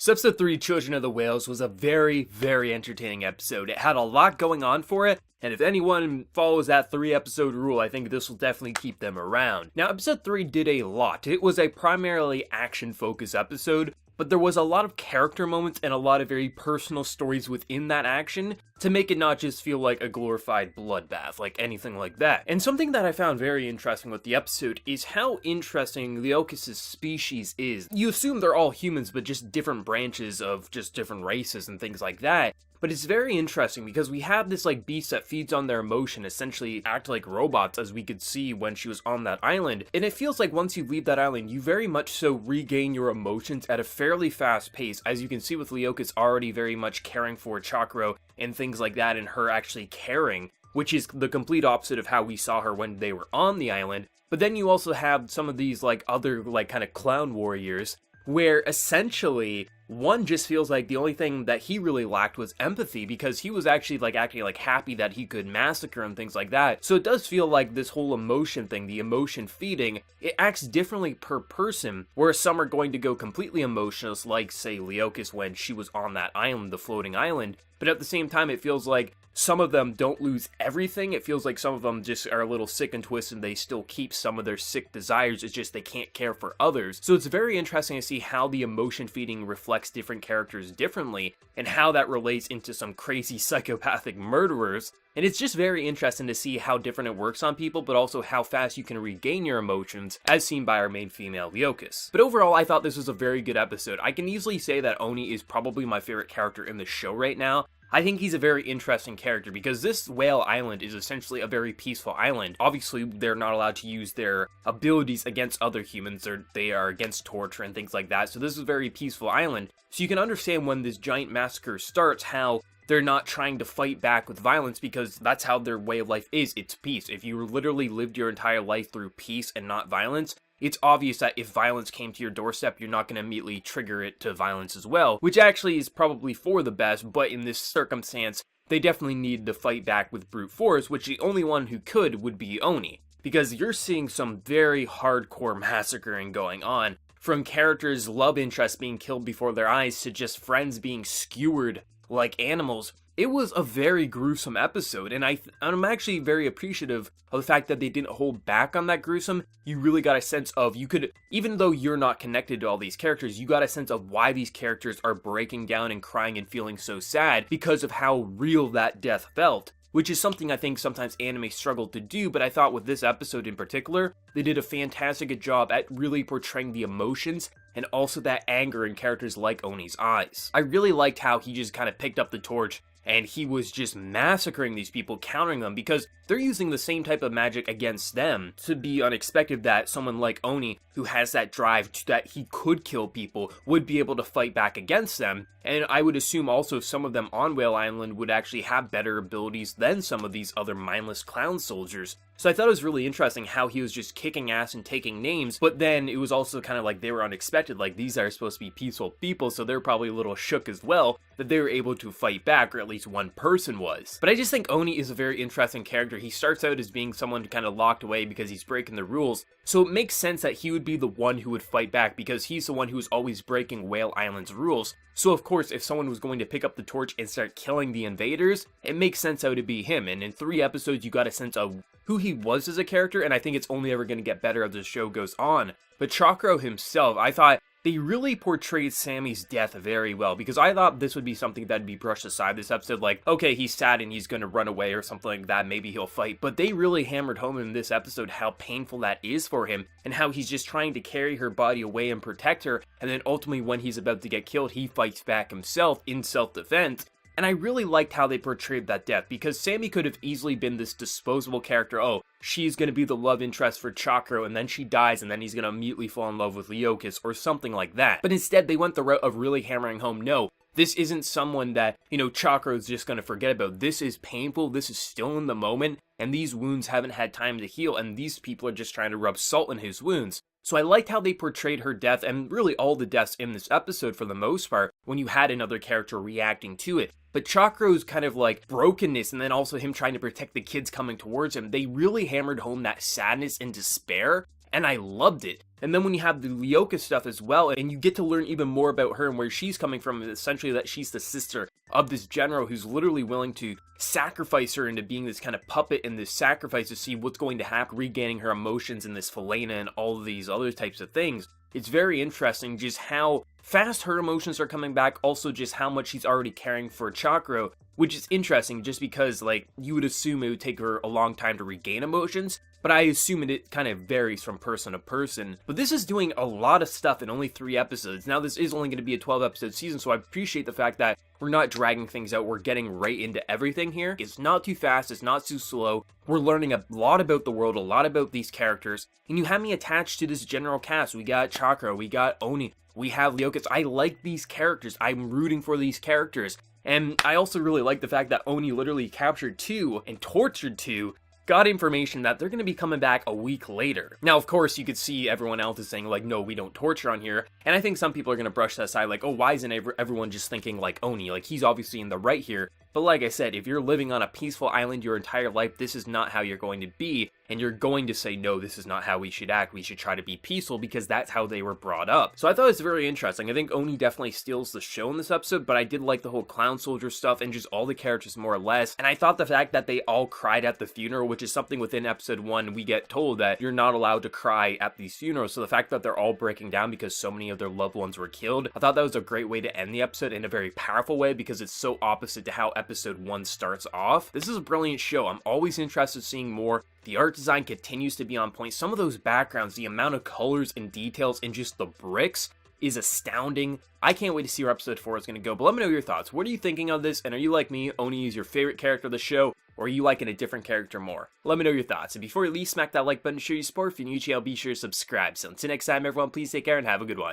So episode 3, Children of the Whales, was a very, very entertaining episode. It had a lot going on for it, and if anyone follows that 3-episode rule, I think this will definitely keep them around. Now, episode 3 did a lot. It was a primarily action-focused episode, but there was a lot of character moments and a lot of very personal stories within that action to make it not just feel like a glorified bloodbath, like anything like that. And something that I found very interesting with the episode is how interesting Leokas' species is. You assume they're all humans, but just different branches of just different races and things like that. But it's very interesting because we have this like beast that feeds on their emotion, essentially act like robots, as we could see when she was on that island. And it feels like once you leave that island, you very much so regain your emotions at a fairly fast pace, as you can see with Leokas already very much caring for Chakro and things like that, and her actually caring, which is the complete opposite of how we saw her when they were on the island. But then you also have some of these like other like kind of clown warriors, where essentially one just feels like the only thing that he really lacked was empathy, because he was actually like acting like happy that he could massacre and things like that. So it does feel like this whole emotion thing, the emotion feeding, it acts differently per person, where some are going to go completely emotionless, like say Leokas when she was on that island, the floating island, but at the same time it feels like some of them don't lose everything. It feels like some of them just are a little sick and twisted and they still keep some of their sick desires, it's just they can't care for others. So it's very interesting to see how the emotion feeding reflects different characters differently, and how that relates into some crazy psychopathic murderers. And it's just very interesting to see how different it works on people, but also how fast you can regain your emotions, as seen by our main female, Leokas. But overall, I thought this was a very good episode. I can easily say that Oni is probably my favorite character in the show right now. I think he's a very interesting character because this whale island is essentially a very peaceful island. Obviously, they're not allowed to use their abilities against other humans, they are against torture and things like that, so this is a very peaceful island. So you can understand when this giant massacre starts how they're not trying to fight back with violence, because that's how their way of life is. It's peace. If you literally lived your entire life through peace and not violence, it's obvious that if violence came to your doorstep, you're not going to immediately trigger it to violence as well, which actually is probably for the best, but in this circumstance, they definitely needed to fight back with brute force, which the only one who could would be Oni, because you're seeing some very hardcore massacring going on, from characters' love interests being killed before their eyes to just friends being skewered like animals. It was a very gruesome episode, and I'm actually very appreciative of the fact that they didn't hold back on that gruesome. You really got a sense of, you could, even though you're not connected to all these characters, you got a sense of why these characters are breaking down and crying and feeling so sad because of how real that death felt, which is something I think sometimes anime struggle to do, but I thought with this episode in particular, they did a fantastic job at really portraying the emotions and also that anger in characters like Oni's eyes. I really liked how he just kind of picked up the torch and he was just massacring these people, countering them, because they're using the same type of magic against them. To be unexpected that someone like Oni, who has that drive that he could kill people, would be able to fight back against them. And I would assume also some of them on Whale Island would actually have better abilities than some of these other mindless clown soldiers. So I thought it was really interesting how he was just kicking ass and taking names, but then it was also kind of like they were unexpected, like these are supposed to be peaceful people, so they're probably a little shook as well that they were able to fight back, or at least one person was. But I just think Oni is a very interesting character. He starts out as being someone kind of locked away because he's breaking the rules, so it makes sense that he would be the one who would fight back because he's the one who's always breaking Whale Island's rules. So of course, if someone was going to pick up the torch and start killing the invaders, it makes sense how it would be him. And in 3 episodes, you got a sense of who he was as a character, and I think it's only ever going to get better as the show goes on. But Chakro himself, I thought they really portrayed Sammy's death very well, because I thought this would be something that'd be brushed aside this episode, like, okay, he's sad and he's gonna run away or something like that, maybe he'll fight, but they really hammered home in this episode how painful that is for him, and how he's just trying to carry her body away and protect her, and then ultimately when he's about to get killed, he fights back himself in self-defense. And I really liked how they portrayed that death, because Sammy could have easily been this disposable character, oh, she's gonna be the love interest for Chakro, and then she dies, and then he's gonna immediately fall in love with Leokas, or something like that. But instead, they went the route of really hammering home, no, this isn't someone that, Chakro's just gonna forget about. This is painful, this is still in the moment, and these wounds haven't had time to heal, and these people are just trying to rub salt in his wounds. So I liked how they portrayed her death, and really all the deaths in this episode for the most part, when you had another character reacting to it. But Chakro's kind of like brokenness, and then also him trying to protect the kids coming towards him, they really hammered home that sadness and despair, and I loved it. And then when you have the Ryoka stuff as well, and you get to learn even more about her and where she's coming from, essentially that she's the sister of this general who's literally willing to sacrifice her into being this kind of puppet in this sacrifice to see what's going to happen, regaining her emotions in this Felena and all of these other types of things. It's very interesting just how fast her emotions are coming back, also just how much she's already caring for Chakra, which is interesting just because, like, you would assume it would take her a long time to regain emotions, but I assume it kind of varies from person to person. But this is doing a lot of stuff in only 3 episodes. Now, this is only going to be a 12-episode season, so I appreciate the fact that we're not dragging things out. We're getting right into everything here. It's not too fast. It's not too slow. We're learning a lot about the world, a lot about these characters, and you have me attached to this general cast. We got Chakra, we got Oni, we have Ryoka. I like these characters. I'm rooting for these characters. And I also really like the fact that Oni literally captured 2 and tortured 2, got information that they're going to be coming back a week later. Now, of course, you could see everyone else is saying, like, no, we don't torture on here. And I think some people are going to brush that aside, like, oh, why isn't everyone just thinking like Oni? Like, he's obviously in the right here. But like I said, if you're living on a peaceful island your entire life, this is not how you're going to be. And you're going to say, no, this is not how we should act. We should try to be peaceful because that's how they were brought up. So I thought it was very interesting. I think Oni definitely steals the show in this episode, but I did like the whole clown soldier stuff and just all the characters more or less. And I thought the fact that they all cried at the funeral, which is something within episode 1, we get told that you're not allowed to cry at these funerals. So the fact that they're all breaking down because so many of their loved ones were killed, I thought that was a great way to end the episode in a very powerful way because it's so opposite to how episode 1 starts off. This is a brilliant show. I'm always interested in seeing more. The art design continues to be on point. Some of those backgrounds, the amount of colors and details in just the bricks is astounding. I can't wait to see where episode 4 is going to go, but let me know your thoughts. What are you thinking of this? And are you like me, Oni is your favorite character of the show, or are you liking a different character more? Let me know your thoughts. And before you leave, smack that like button to show your support. If you're new to the channel, be sure to subscribe. So until next time, everyone, please take care and have a good one.